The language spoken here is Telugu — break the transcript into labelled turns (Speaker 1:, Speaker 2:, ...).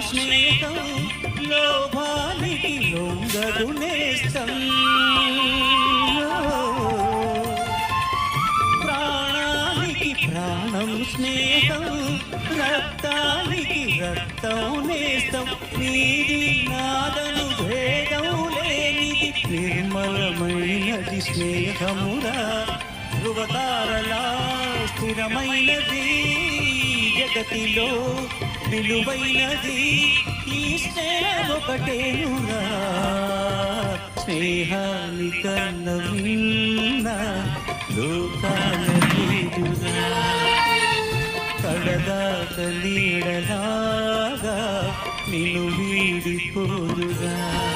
Speaker 1: స్నేహం లోభానికి లొంగదు నేస్తం. ప్రాణానికి ప్రాణం స్నేహం, రక్తానికి రక్తం నేస్తం. నీది నాదను భేదం లేనిది నిర్మలమైనది స్నేహమురా. ధృవతారలా స్థిరమైనది జగతిలో విలువైనది ఈ స్నేహం ఒకటేనురా. స్నేహానికన్న విన్న లోకాల లేదురా. కడదాక నీడలాగా నిన్ను వీడిపోదురా.